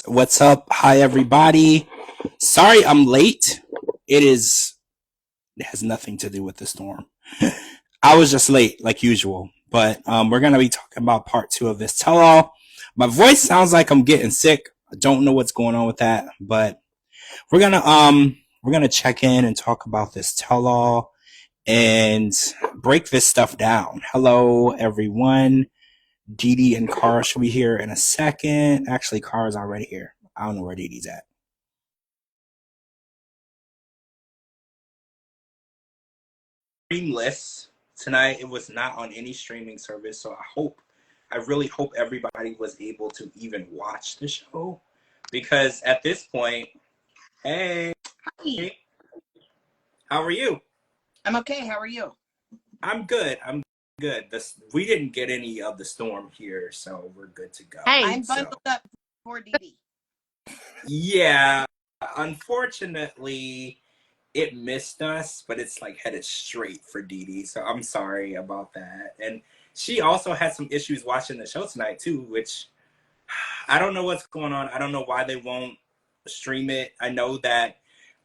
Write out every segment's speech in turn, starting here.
What's up? Hi, everybody. Sorry I'm late. It has nothing to do with the storm. I was just late, like usual. But we're going to be talking about part 2 of this tell all. My voice sounds like I'm getting sick. I don't know what's going on with that, but we're gonna check in and talk about this tell all and break this stuff down. Hello, everyone. Dee Dee and Cara should be here in a second. Actually, Cara's already here. I don't know where Dee Dee's at. Streamless tonight. It was not on any streaming service, so I really hope everybody was able to even watch the show, because at this point, hey, Hi. how are you? I'm okay. How are you? I'm good. We didn't get any of the storm here, so we're good to go. Hey, I'm bundled up for Dee Dee. Yeah, unfortunately, it missed us, but it's like headed straight for Dee Dee, so I'm sorry about that. And she also had some issues watching the show tonight too, which I don't know what's going on. I don't know why they won't stream it. I know that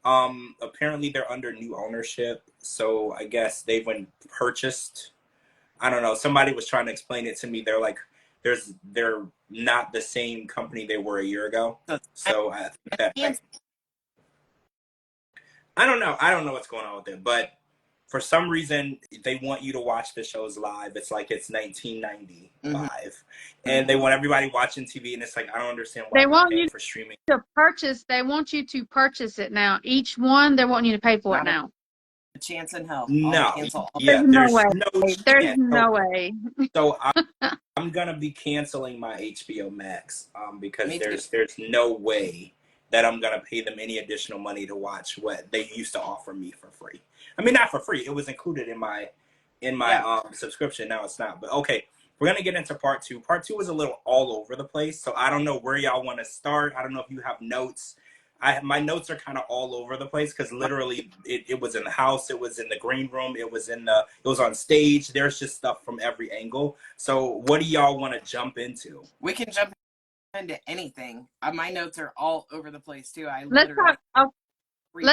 apparently they're under new ownership, so I guess they've been purchased. I don't know. Somebody was trying to explain it to me. They're like, they're not the same company they were a year ago. So I think that I don't know. I don't know what's going on with it, but for some reason they want you to watch the shows live. It's like it's 1990 live, and they want everybody watching TV. And it's like, I don't understand why they want you for streaming to purchase. They want you to purchase it now. Each one, they want you to pay for it now. A chance in hell. No, yeah, there's no way. There's chance. no way. So I'm gonna be canceling my HBO Max because there's no way that I'm gonna pay them any additional money to watch what they used to offer me for free. I mean, not for free. It was included in my subscription. Now it's not. But okay, we're gonna get into part 2. Part 2 was a little all over the place, so I don't know where y'all want to start. I don't know if you have notes. My notes are kind of all over the place because literally it was in the house, it was in the green room, it was on stage. There's just stuff from every angle. So what do y'all want to jump into? We can jump into anything. My notes are all over the place too. Let's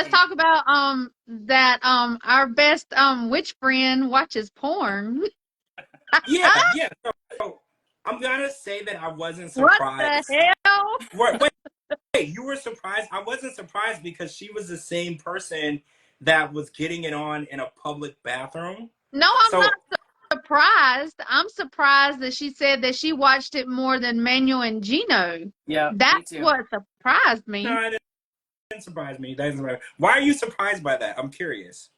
talk about that our best witch friend watches porn. Yeah. So I'm gonna say that I wasn't surprised. What the hell? Wait, you were surprised? I wasn't surprised because she was the same person that was getting it on in a public bathroom. No, I'm not surprised. I'm surprised that she said that she watched it more than Manuel and Gino. Yeah, that's what surprised me. No, it didn't surprise me. Why are you surprised by that? I'm curious.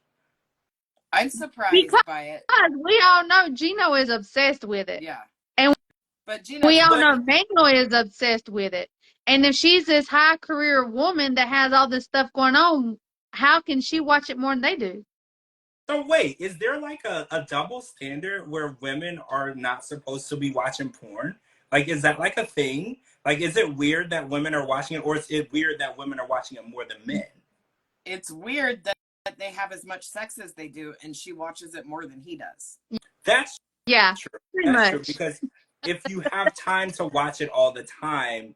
I'm surprised by it. Because we all know Gino is obsessed with it. Yeah. But we all know Manuel is obsessed with it. And if she's this high career woman that has all this stuff going on, how can she watch it more than they do? So wait, is there like a double standard where women are not supposed to be watching porn? Like, is that like a thing? Like, is it weird that women are watching it, or is it weird that women are watching it more than men? It's weird that they have as much sex as they do, and she watches it more than he does. That's true. That's true, because if you have time to watch it all the time,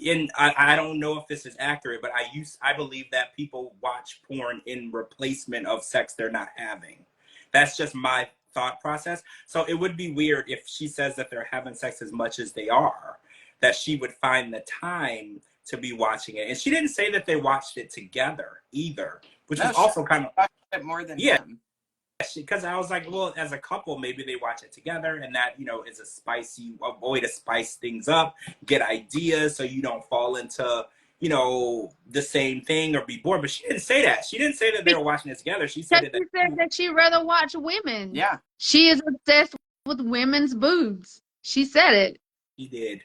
and I don't know if this is accurate, but I believe that people watch porn in replacement of sex they're not having. That's just my thought process. So it would be weird if she says that they're having sex as much as they are, that she would find the time to be watching it. And she didn't say that they watched it together either, which is also kind of watched it more than him. Because I was like, well, as a couple, maybe they watch it together, and that, is a way to spice things up, get ideas so you don't fall into, the same thing or be bored. But she didn't say that. She didn't say that they were watching it together. She said that she'd rather watch women. Yeah. She is obsessed with women's boobs. She said it. She did.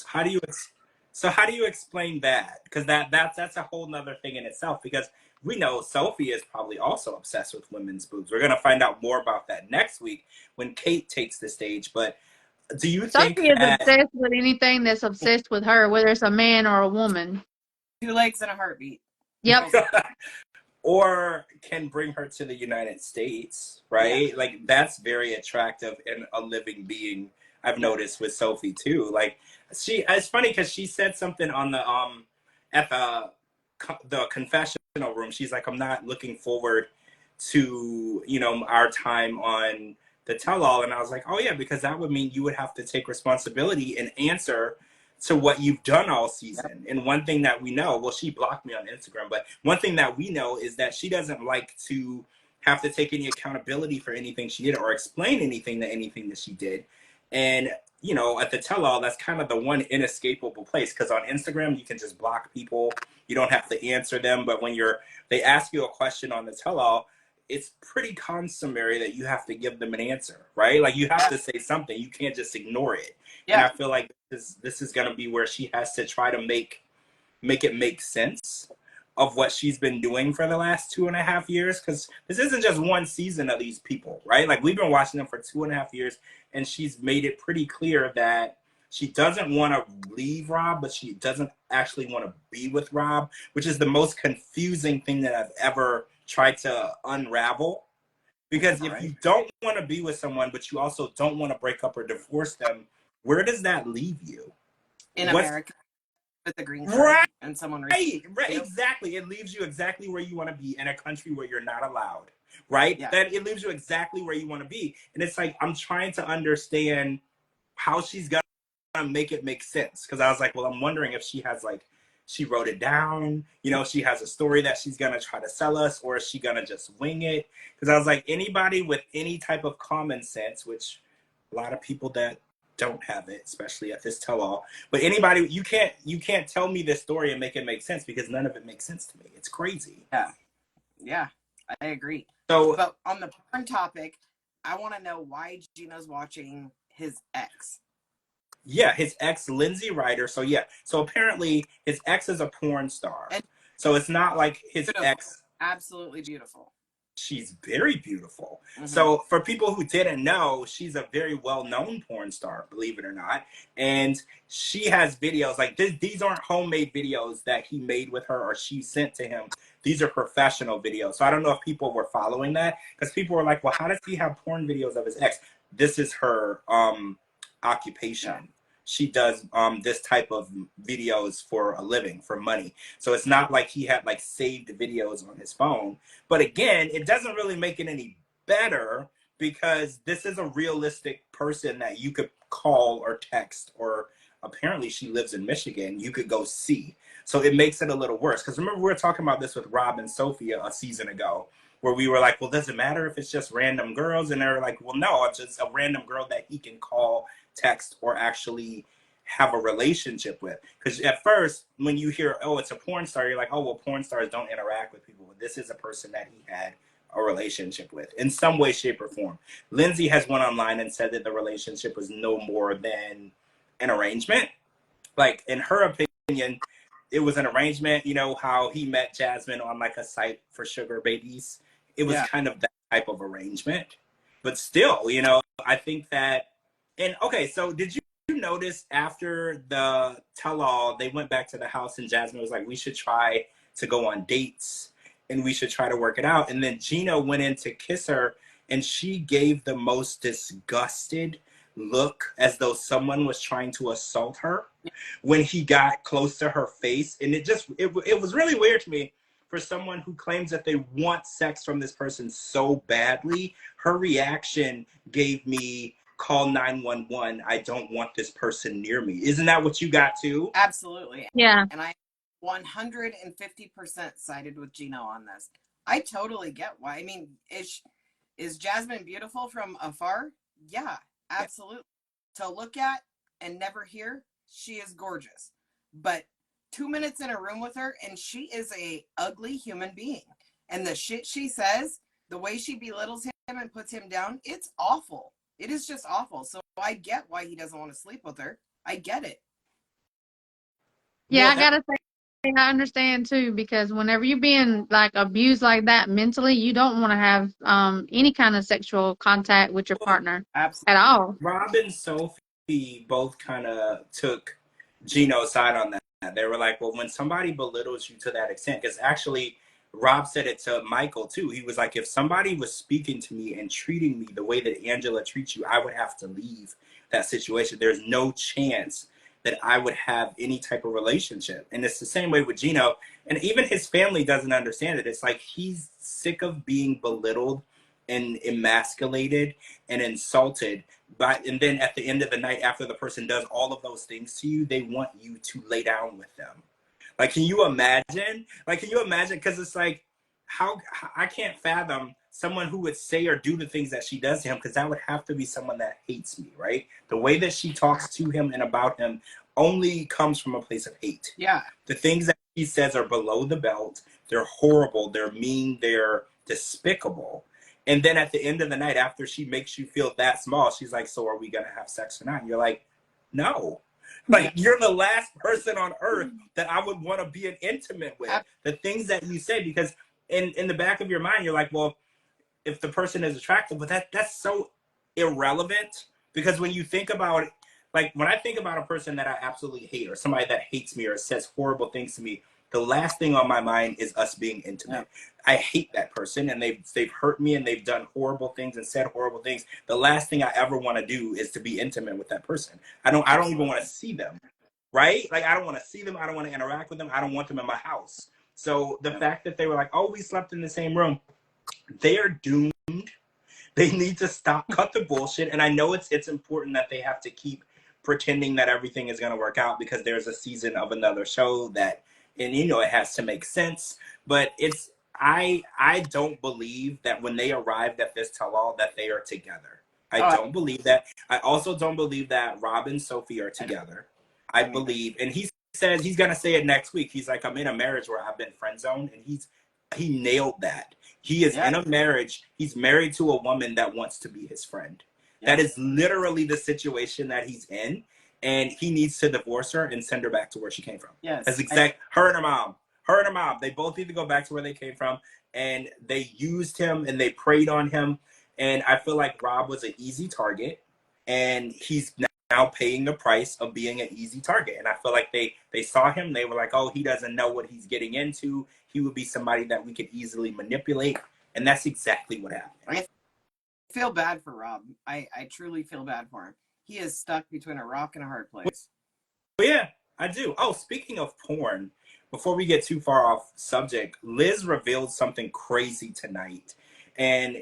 How do you explain that? Because that's a whole nother thing in itself, because we know Sophie is probably also obsessed with women's boobs. We're going to find out more about that next week when Kate takes the stage. But do you think Sophie is obsessed with anything that's obsessed with her, whether it's a man or a woman? 2 legs and a heartbeat. Yep. Or can bring her to the United States, right? Yeah. Like, that's very attractive in a living being. I've noticed with Sophie too. Like it's funny because she said something on the at the confessional room. She's like, I'm not looking forward to, you know, our time on the tell-all. And I was like, oh yeah, because that would mean you would have to take responsibility and answer to what you've done all season. Yep. And one thing that we know, well, she blocked me on Instagram, but one thing that we know is that she doesn't like to have to take any accountability for anything she did or explain anything that she did. And, you know, at the tell-all, that's kind of the one inescapable place, because on Instagram, you can just block people. You don't have to answer them. But when they ask you a question on the tell-all, it's pretty customary that you have to give them an answer, right? Like you have to say something. You can't just ignore it. Yeah. And I feel like this is going to be where she has to try to make it make sense of what she's been doing for the last 2.5 years. Because this isn't just one season of these people, right? Like we've been watching them for 2.5 years, and she's made it pretty clear that she doesn't want to leave Rob, but she doesn't actually want to be with Rob, which is the most confusing thing that I've ever tried to unravel. Because if you don't want to be with someone, but you also don't want to break up or divorce them, where does that leave you? In America, with the green card and someone right, exactly. It leaves you exactly where you want to be in a country where you're not allowed, right? Yeah. That it leaves you exactly where you want to be. And it's like, I'm trying to understand how she's going to make it make sense. Because I was like, well, I'm wondering if she has like, she wrote it down, you know, she has a story that she's going to try to sell us, or is she going to just wing it? Because I was like, anybody with any type of common sense, which a lot of people that don't have it, especially at this tell-all, but anybody, you can't tell me this story and make it make sense, because none of it makes sense to me. It's crazy. Yeah, I agree. So, but on the porn topic, I want to know why Gino's watching his ex. Yeah, his ex, Lindsay Ryder. So yeah, so apparently his ex is a porn star. And so it's not like his ex. Absolutely beautiful. She's very beautiful. Mm-hmm. So for people who didn't know, she's a very well-known porn star, believe it or not. And she has videos like this. These aren't homemade videos that he made with her or she sent to him. These are professional videos. So I don't know if people were following that, because people were like, well, how does he have porn videos of his ex? This is her occupation. Yeah. She does this type of videos for a living, for money. So it's not like he had like saved videos on his phone. But again, it doesn't really make it any better, because this is a realistic person that you could call or text, or apparently she lives in Michigan, you could go see. So it makes it a little worse. Because remember, we were talking about this with Rob and Sophia a season ago, where we were like, well, does it matter if it's just random girls? And they were like, well, no, it's just a random girl that he can call, text, or actually have a relationship with. Because at first, when you hear, oh, it's a porn star, you're like, oh, well, porn stars don't interact with people. But this is a person that he had a relationship with in some way, shape, or form. Lindsay has went online and said that the relationship was no more than an arrangement. Like, in her opinion, it was an arrangement. You know how he met Jasmine on like a site for sugar babies? It was kind of that type of arrangement. But still, you know, I think that, and okay, so did you notice after the tell-all, they went back to the house and Jasmine was like, we should try to go on dates and we should try to work it out. And then Gino went in to kiss her and she gave the most disgusted look, as though someone was trying to assault her when he got close to her face. And it was really weird to me. For someone who claims that they want sex from this person so badly, her reaction gave me, call 911. I don't want this person near me. Isn't that what you got too? Absolutely. Yeah. And I 150% sided with Gino on this. I totally get why. I mean, is Jasmine beautiful from afar? Yeah, absolutely. To look at and never hear, she is gorgeous. But 2 minutes in a room with her and she is a ugly human being. And the shit she says, the way she belittles him and puts him down, it's awful. It is just awful. So I get why he doesn't want to sleep with her. I get it. Yeah, well, I gotta say, I understand too, because whenever you're being like abused like that mentally, you don't want to have any kind of sexual contact with your partner at all. Rob and Sophie both kind of took Gino's side on that. They were like, well, when somebody belittles you to that extent, because actually Rob said it to Michael too. He was like, if somebody was speaking to me and treating me the way that Angela treats you, I would have to leave that situation. There's no chance that I would have any type of relationship. And it's the same way with Gino. And even his family doesn't understand it. It's like he's sick of being belittled and emasculated and insulted. And then at the end of the night, after the person does all of those things to you, they want you to lay down with them. Like, can you imagine? Like, can you imagine? Because it's like, how I can't fathom someone who would say or do the things that she does to him, because that would have to be someone that hates me, right? The way that she talks to him and about him only comes from a place of hate. Yeah. The things that he says are below the belt. They're horrible. They're mean. They're despicable. And then at the end of the night, after she makes you feel that small, she's like, so are we going to have sex or not? And you're like, no. Like, you're the last person on earth that I would want to be intimate with. The things that you say, because in the back of your mind, you're like, well, if the person is attractive, but that's so irrelevant. Because when you think about it, like when I think about a person that I absolutely hate, or somebody that hates me or says horrible things to me, the last thing on my mind is us being intimate. Yeah. I hate that person, and they've hurt me, and they've done horrible things and said horrible things. The last thing I ever want to do is to be intimate with that person. I don't even want to see them, right? Like, I don't want to see them. I don't want to interact with them. I don't want them in my house. So the fact that they were like, oh, we slept in the same room, they are doomed. They need to stop, cut the bullshit. And I know it's important that they have to keep pretending that everything is going to work out, because there's a season of another show that, and you know, it has to make sense. But it's, I don't believe that when they arrived at this tell-all that they are together. I don't believe that. I also don't believe that Rob and Sophie are together. I believe, and he says he's going to say it next week. He's like, I'm in a marriage where I've been friend zoned, and he nailed that. He is in a marriage. He's married to a woman that wants to be his friend. That is literally the situation that he's in. And he needs to divorce her and send her back to where she came from. Yes. That's exact. Her and her mom. Her and her mom. They both need to go back to where they came from. And they used him and they preyed on him. And I feel like Rob was an easy target. And he's now paying the price of being an easy target. And I feel like they saw him. They were like, oh, he doesn't know what he's getting into. He would be somebody that we could easily manipulate. And that's exactly what happened. I feel bad for Rob. I truly feel bad for him. He is stuck between a rock and a hard place. Well, yeah, I do. Oh, speaking of porn, before we get too far off subject, Liz revealed something crazy tonight. And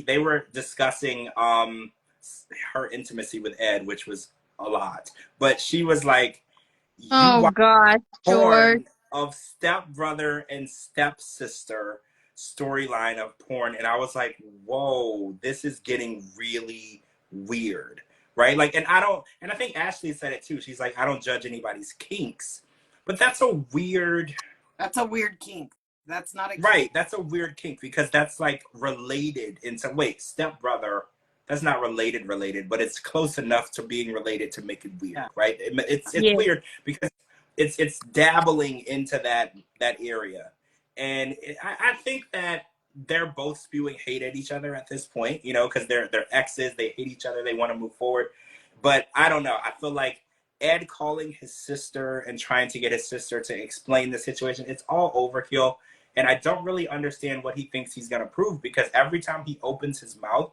they were discussing her intimacy with Ed, which was a lot. But she was like, oh God, George, of stepbrother and stepsister storyline of porn. And I was like, whoa, this is getting really weird. Right? Like, and I think Ashley said it too. She's like, I don't judge anybody's kinks. But that's a weird kink. That's not a kink. Right. That's a weird kink, because that's like related in some way. Stepbrother, that's not related, but it's close enough to being related to make it weird, right? It's weird because it's dabbling into that area. And I think that they're both spewing hate at each other at this point, you know, because they're exes, they hate each other, they want to move forward. But I don't know. I feel like Ed calling his sister and trying to get his sister to explain the situation, it's all overkill. And I don't really understand what he thinks he's going to prove, because every time he opens his mouth,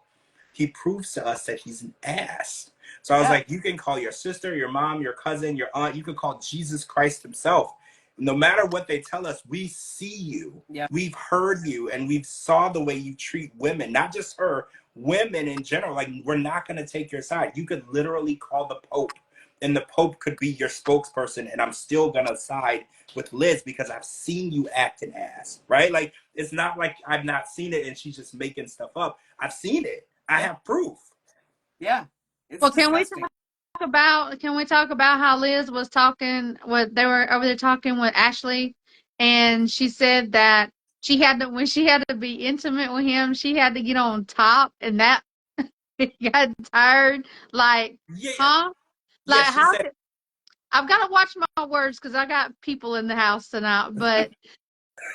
he proves to us that he's an ass. So I was like, you can call your sister, your mom, your cousin, your aunt, you can call Jesus Christ himself. No matter what they tell us, we see you. Yeah. We've heard you, and we've saw the way you treat women, not just her, women in general. Like, we're not going to take your side. You could literally call the Pope, and the Pope could be your spokesperson, and I'm still going to side with Liz because I've seen you act an ass, right? Like, it's not like I've not seen it and she's just making stuff up. I've seen it. I have proof. Yeah. Well, can we talk about how Liz was talking? They were over there talking with Ashley, and she said that when she had to be intimate with him, she had to get on top, and that got tired. Like, huh? Like, I've got to watch my words because I got people in the house tonight. But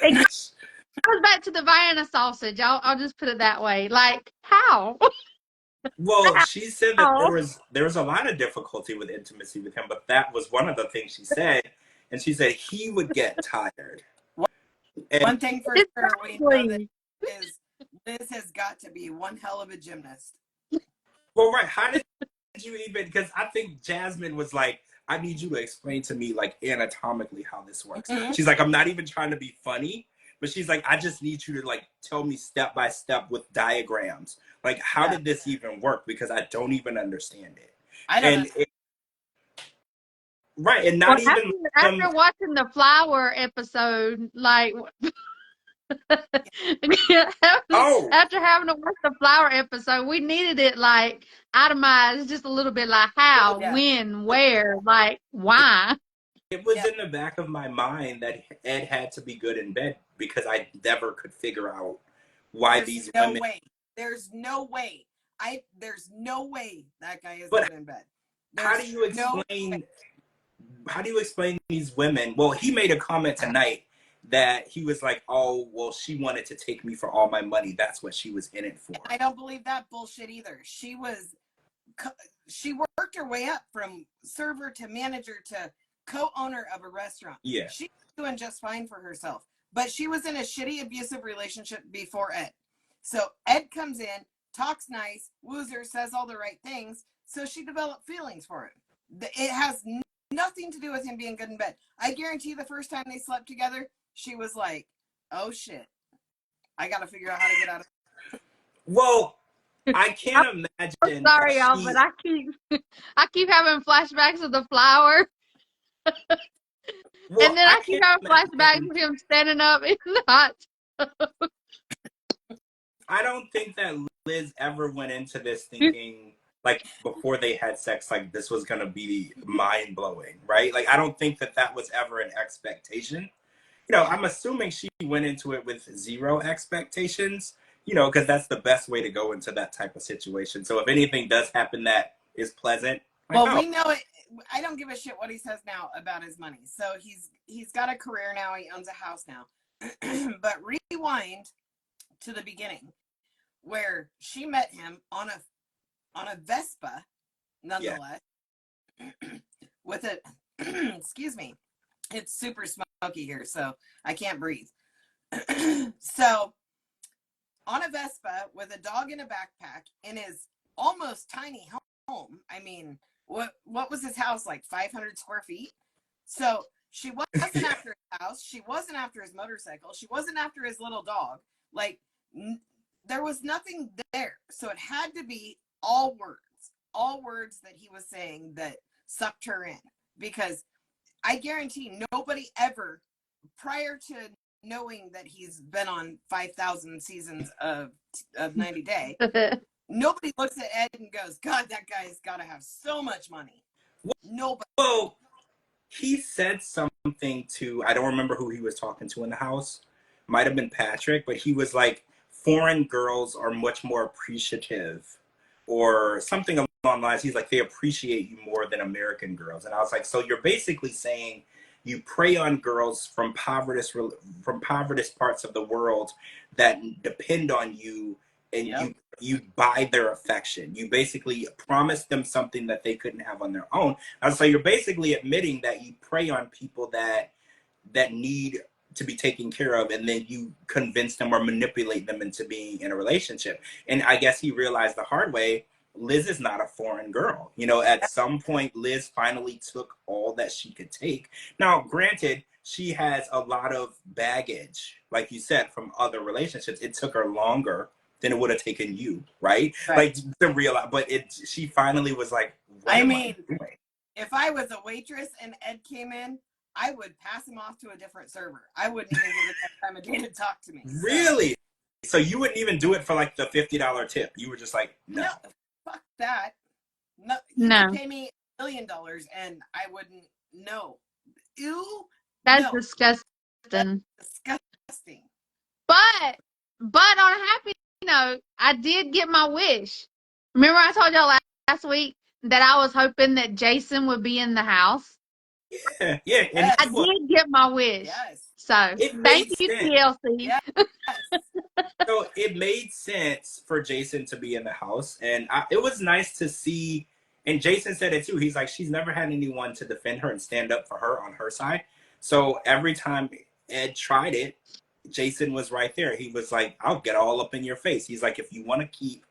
it goes back to the Vienna sausage. I'll just put it that way. Like, how? Well, she said that there was a lot of difficulty with intimacy with him, but that was one of the things she said. And she said he would get tired. And, one thing for sure, we know that Exactly. is Liz has got to be one hell of a gymnast. well, right. How did you even, because I think Jasmine was like, I need you to explain to me like anatomically how this works. Mhm. She's like, I'm not even trying to be funny, but she's like, I just need you to like tell me step by step with diagrams. Like, how Yeah. did this even work? Because I don't even understand it. I don't And know. right, and Well, not even after watching the flower episode, like oh, after having to watch the flower episode, we needed it like itemized just a little bit, like Oh how, yeah. when, where, like why. it was Yeah. in the back of my mind that Ed had to be good in bed because I never could figure out why There's these no women. way. There's no way. There's no way that guy is But good in bed. how There's do you no explain? How do you explain these women? Well, he made a comment tonight that he was like, "Oh, well, she wanted to take me for all my money. That's what she was in it for." I don't believe that bullshit either. She worked her way up from server to manager to co-owner of a restaurant. Yeah. She's doing just fine for herself. But she was in a shitty abusive relationship before Ed. So Ed comes in, talks nice, woos her, says all the right things. So she developed feelings for him. It has nothing to do with him being good in bed. I guarantee the first time they slept together, she was like, oh shit, I got to figure out how to get out of it. Well, I can't imagine that Sorry, y'all, but I keep having flashbacks of the flower, and Well, then I I keep can't having flashbacks imagine. of him standing up in the hot. I don't think that Liz ever went into this thinking like before they had sex, like this was gonna be mind blowing, right? Like I don't think that that was ever an expectation. I'm assuming she went into it with zero expectations, because that's the best way to go into that type of situation. So if anything does happen that is pleasant, like, Well, oh, we know it. I don't give a shit what he says now about his money. So he's got a career now. He owns a house now. But rewind to the beginning, where she met him on a Vespa, nonetheless, with a excuse me, it's super smoky here, so I can't breathe. So on a Vespa with a dog in a backpack in his almost tiny home. I mean, what was his house, like 500 square feet? So she wasn't after his house. She wasn't after his motorcycle. She wasn't after his little dog. Like there was nothing there. So it had to be all words that he was saying that sucked her in, because I guarantee nobody ever, prior to knowing that he's been on 5,000 seasons of 90 Day, nobody looks at Ed and goes, God, that guy's got to have so much money. Nobody. well, he said something to, I don't remember who he was talking to in the house. Might have been Patrick, but he was like, foreign girls are much more appreciative or something along the lines. He's like, they appreciate you more than American girls. And I was like, so you're basically saying you prey on girls from impoverished parts of the world that depend on you, and you buy their affection. You basically promise them something that they couldn't have on their own. And so you're basically admitting that you prey on people that need to be taken care of, and then you convince them or manipulate them into being in a relationship. And I guess he realized the hard way, Liz is not a foreign girl. At some point, Liz finally took all that she could take. Now, granted, she has a lot of baggage, like you said, from other relationships. It took her longer than it would have taken you, right? Like to realize, but she finally was like, what am I doing? If I was a waitress and Ed came in, I would pass him off to a different server. I wouldn't even give it that time of day to talk to me. Really? So you wouldn't even do it for like the $50 tip? You were just like, no. Fuck that. No, No. you could pay me $1 million and I wouldn't know. Ew. That's disgusting. That's disgusting. But on a happy note, I did get my wish. Remember I told y'all last week that I was hoping that Jason would be in the house? Yeah. And I did get my wish. Yes. So thank you, TLC. Yes. So it made sense for Jason to be in the house. And it was nice to see, and Jason said it too. He's like, she's never had anyone to defend her and stand up for her on her side. So every time Ed tried it, Jason was right there. He was like, I'll get all up in your face. He's like, if you want to keep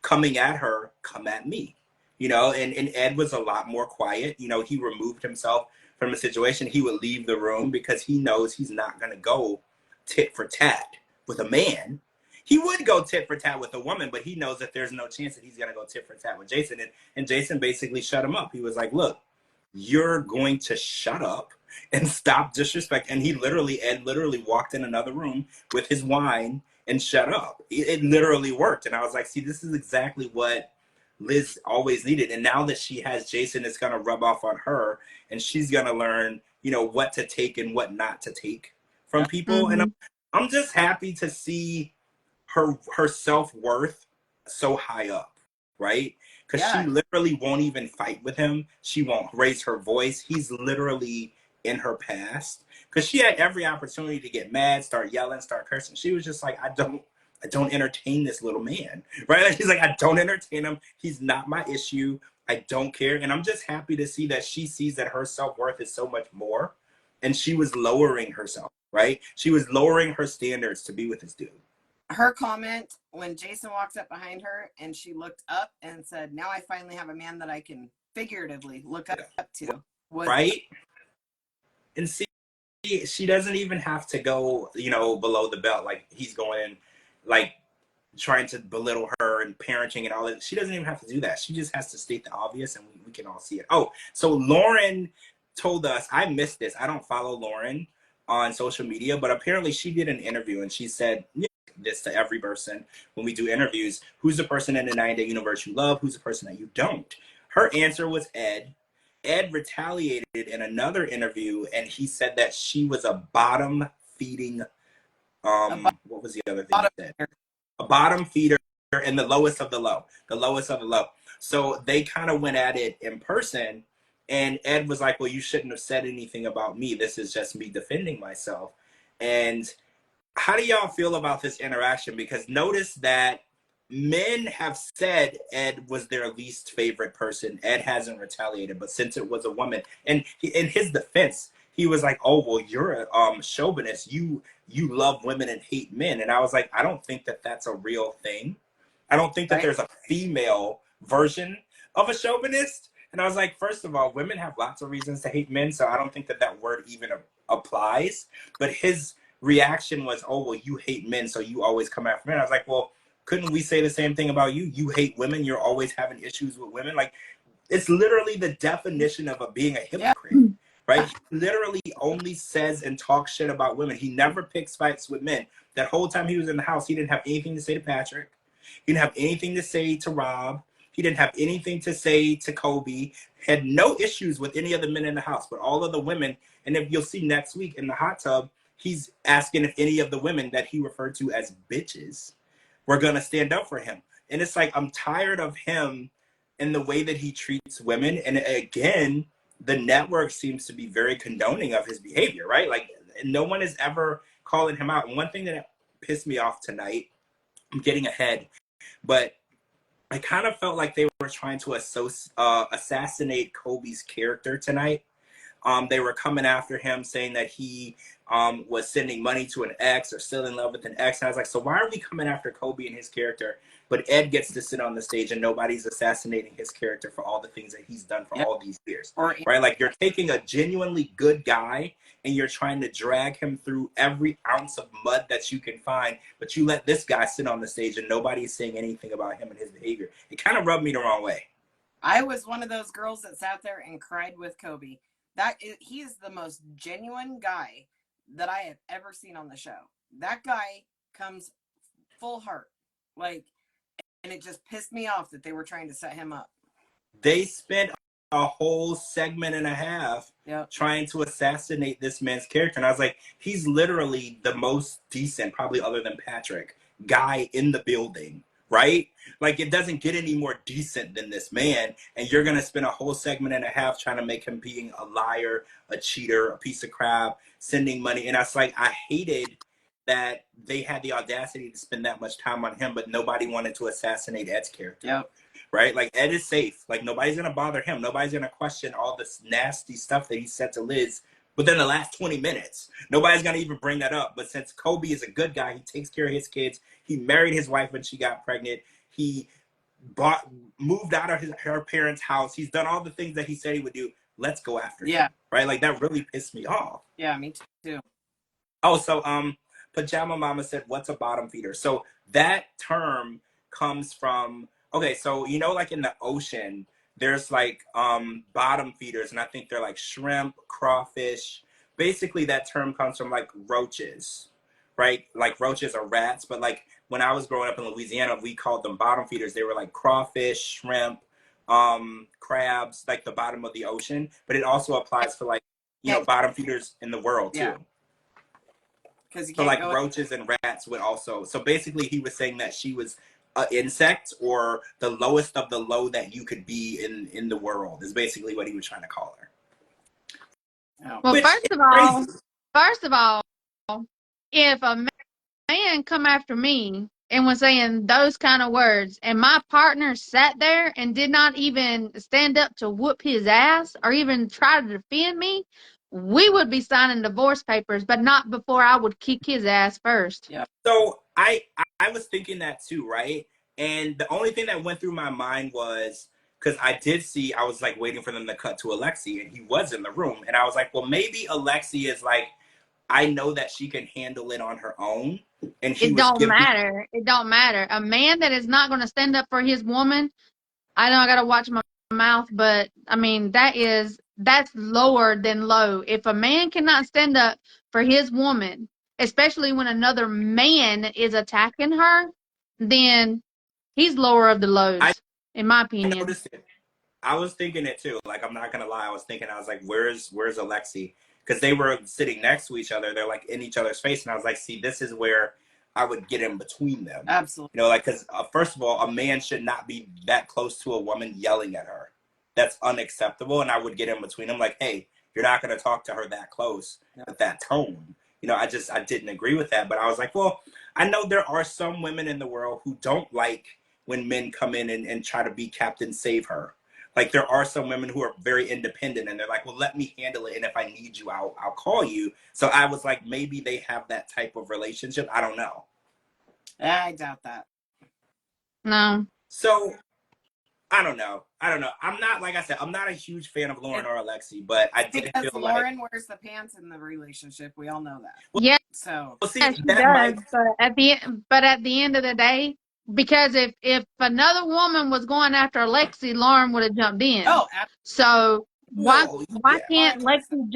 coming at her, come at me. You know, and Ed was a lot more quiet. You know, he removed himself from the situation. He would leave the room because he knows he's not going to go tit for tat with a man. He would go tit for tat with a woman, but he knows that there's no chance that he's going to go tit for tat with Jason. And Jason basically shut him up. He was like, look, you're going to shut up and stop disrespect. And Ed literally walked in another room with his wine and shut up. It literally worked. And I was like, see, this is exactly what Liz always needed. And now that she has Jason, it's going to rub off on her, and she's going to learn, you know, what to take and what not to take from people. And I'm just happy to see her self-worth so high up, right? Because she literally won't even fight with him. She won't raise her voice. He's literally in her past, because she had every opportunity to get mad, start yelling, start cursing. She was just like, I don't entertain this little man, right? Like, she's like, I don't entertain him. He's not my issue. I don't care. And I'm just happy to see that she sees that her self-worth is so much more, and she was lowering herself, right? She was lowering her standards to be with this dude. Her comment when Jason walked up behind her and she looked up and said, now I finally have a man that I can figuratively look up to. Right? And see, she doesn't even have to go, you know, below the belt. Like, he's going, like, trying to belittle her and parenting and all that. She doesn't even have to do that. She just has to state the obvious, and we can all see it. Oh, so Lauren told us, I missed this. I don't follow Lauren on social media, but apparently she did an interview, and she said this to every person when we do interviews: who's the person in the 9-Day universe you love? Who's the person that you don't? Her answer was Ed. Ed retaliated in another interview, and he said that she was a bottom feeding, what was the other thing he said? A bottom feeder and the lowest of the low. The lowest of the low. So they kind of went at it in person, and Ed was like, well, you shouldn't have said anything about me. This is just me defending myself. And how do y'all feel about this interaction? Because notice that men have said Ed was their least favorite person. Ed hasn't retaliated, but since it was a woman, and in his defense, he was like, oh, well, you're a chauvinist. You love women and hate men. And I was like, I don't think that that's a real thing. I don't think that there's a female version of a chauvinist. And I was like, first of all, women have lots of reasons to hate men, so I don't think that that word even applies. But his reaction was, oh, well, you hate men, so you always come after men. I was like, well, couldn't we say the same thing about you? You hate women. You're always having issues with women. Like, it's literally the definition of being a hypocrite, right? He literally only says and talks shit about women. He never picks fights with men. That whole time he was in the house, he didn't have anything to say to Patrick. He didn't have anything to say to Rob. He didn't have anything to say to Kobe. Had no issues with any of the men in the house, but all of the women. And if you'll see next week in the hot tub, he's asking if any of the women that he referred to as bitches were going to stand up for him. And it's like, I'm tired of him and the way that he treats women. And again, the network seems to be very condoning of his behavior, right? Like, no one is ever calling him out. And one thing that pissed me off tonight, I'm getting ahead, but I kind of felt like they were trying to assassinate Kobe's character tonight. They were coming after him, saying that he was sending money to an ex or still in love with an ex. And I was like, so why are we coming after Kobe and his character? But Ed gets to sit on the stage and nobody's assassinating his character for all the things that he's done for all these years, right? Like, you're taking a genuinely good guy and you're trying to drag him through every ounce of mud that you can find, but you let this guy sit on the stage and nobody's saying anything about him and his behavior. It kind of rubbed me the wrong way. I was one of those girls that sat there and cried with Kobe. He is the most genuine guy that I have ever seen on the show. That guy comes full heart, like, and it just pissed me off that they were trying to set him up. They spent a whole segment and a half trying to assassinate this man's character. And I was like, he's literally the most decent, probably other than Patrick, guy in the building, right? Like, it doesn't get any more decent than this man. And you're going to spend a whole segment and a half trying to make him being a liar, a cheater, a piece of crap, sending money. And I was like, I hated that they had the audacity to spend that much time on him, but nobody wanted to assassinate Ed's character. Right? Like, Ed is safe. Like, nobody's going to bother him. Nobody's going to question all this nasty stuff that he said to Liz within the last 20 minutes. Nobody's going to even bring that up. But since Kobe is a good guy, he takes care of his kids. He married his wife when she got pregnant. He moved out of her parents' house. He's done all the things that he said he would do. Let's go after him. Right? Like, that really pissed me off. Yeah, me too. Oh, so Pajama Mama said, what's a bottom feeder? So that term comes from, okay, so you know, like in the ocean, there's like bottom feeders, and I think they're like shrimp, crawfish. Basically, that term comes from like roaches, right? Like roaches are rats, but like when I was growing up in Louisiana, we called them bottom feeders. They were like crawfish, shrimp, crabs, like the bottom of the ocean. But it also applies for like, you know, bottom feeders in the world too. So like roaches and rats would also. So basically, he was saying that she was an insect, or the lowest of the low that you could be in the world, is basically what he was trying to call her. Well, first of all, if a man come after me and was saying those kind of words, and my partner sat there and did not even stand up to whoop his ass or even try to defend me, we would be signing divorce papers, but not before I would kick his ass first. Yeah. So I was thinking that too, right? And the only thing that went through my mind was, because I was like waiting for them to cut to Alexi, and he was in the room, and I was like, well, maybe Alexi is like, I know that she can handle it on her own. And it don't matter. It don't matter. A man that is not going to stand up for his woman, I know I got to watch my mouth, but I mean, that's lower than low. If a man cannot stand up for his woman, especially when another man is attacking her, then he's lower of the lows, in my opinion. I noticed it. I was thinking it too. Like, I'm not gonna lie. I was like, where's Alexi? Because they were sitting next to each other. They're like in each other's face, and I was like, see, this is where I would get in between them. Absolutely. You know, like, because first of all, a man should not be that close to a woman yelling at her. That's unacceptable. And I would get in between them, like, hey, you're not gonna talk to her that close with that tone. You know, I didn't agree with that. But I was like, well, I know there are some women in the world who don't like when men come in and try to be Captain Save Her. Like, there are some women who are very independent, and they're like, well, let me handle it, and if I need you, I'll call you. So I was like, maybe they have that type of relationship. I don't know. I doubt that. No. So I don't know. I'm not, like I said, I'm not a huge fan of Lauren or Alexi, but I did feel like Lauren wears the pants in the relationship. We all know that. Well, yeah. So well, see, she does, but at the end of the day, because if another woman was going after Alexi, Lauren would have jumped in. Oh, so why can't Lexi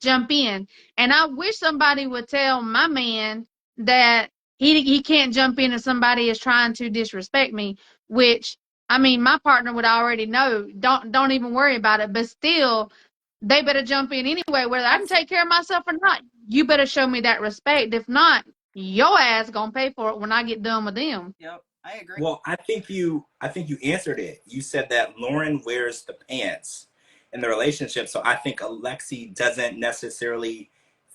jump in? And I wish somebody would tell my man that he can't jump in if somebody is trying to disrespect me, which I mean my partner would already know. Don't even worry about it. But still, they better jump in anyway, whether I can take care of myself or not. You better show me that respect. If not, your ass gonna pay for it when I get done with them. Yep, I agree. Well, I think you answered it. You said that Lauren wears the pants in the relationship, so I think Alexi doesn't necessarily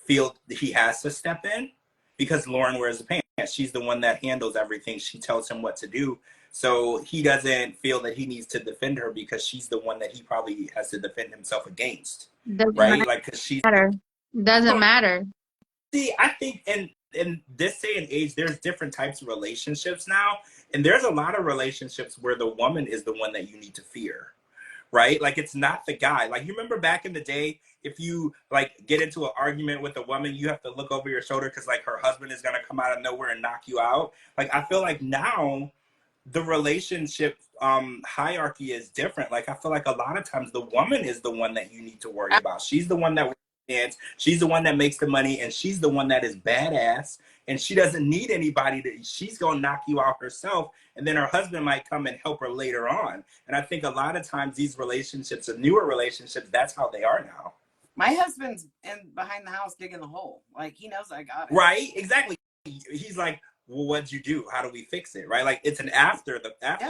feel he has to step in because Lauren wears the pants. She's the one that handles everything. She tells him what to do. So he doesn't feel that he needs to defend her because she's the one that he probably has to defend himself against. Right? Like, because she's doesn't matter. See, I think in this day and age, there's different types of relationships now. And there's a lot of relationships where the woman is the one that you need to fear, right? Like, it's not the guy. Like, you remember back in the day, if you like get into an argument with a woman, you have to look over your shoulder because like her husband is going to come out of nowhere and knock you out. Like, I feel like now the relationship hierarchy is different. Like, I feel like a lot of times the woman is the one that you need to worry about. She's the one that she's the one that makes the money, and she's the one that is badass, and she doesn't need anybody she's gonna knock you out herself, and then her husband might come and help her later on. And I think a lot of times these relationships, the newer relationships, that's how they are now. My husband's behind the house digging the hole. Like, he knows I got it. Right, exactly. He's like, well, what'd you do? How do we fix it? Right? Like, it's an after the fact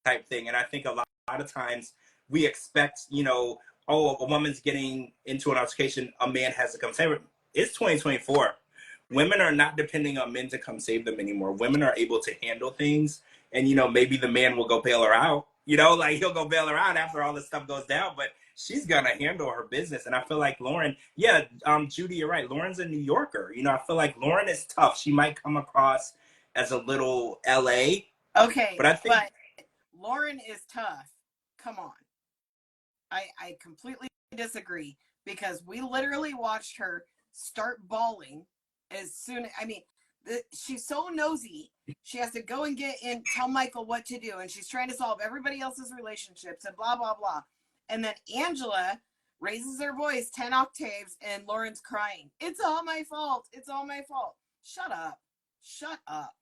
type thing. And I think a lot of times we expect, you know, oh, a woman's getting into an altercation, a man has to come save her. It's 2024. Women are not depending on men to come save them anymore. Women are able to handle things. And, you know, maybe the man will go bail her out. You know, like, he'll go bail her out after all this stuff goes down. But she's gonna handle her business. And I feel like Lauren, yeah, Judy, you're right. Lauren's a New Yorker. You know, I feel like Lauren is tough. She might come across as a little LA. Okay, but I think Lauren is tough. Come on. I completely disagree, because we literally watched her start bawling as soon. I mean, she's so nosy. She has to go and tell Michael what to do, and she's trying to solve everybody else's relationships and blah blah blah. And then Angela raises her voice 10 octaves, and Lauren's crying. It's all my fault. It's all my fault. Shut up. Shut up.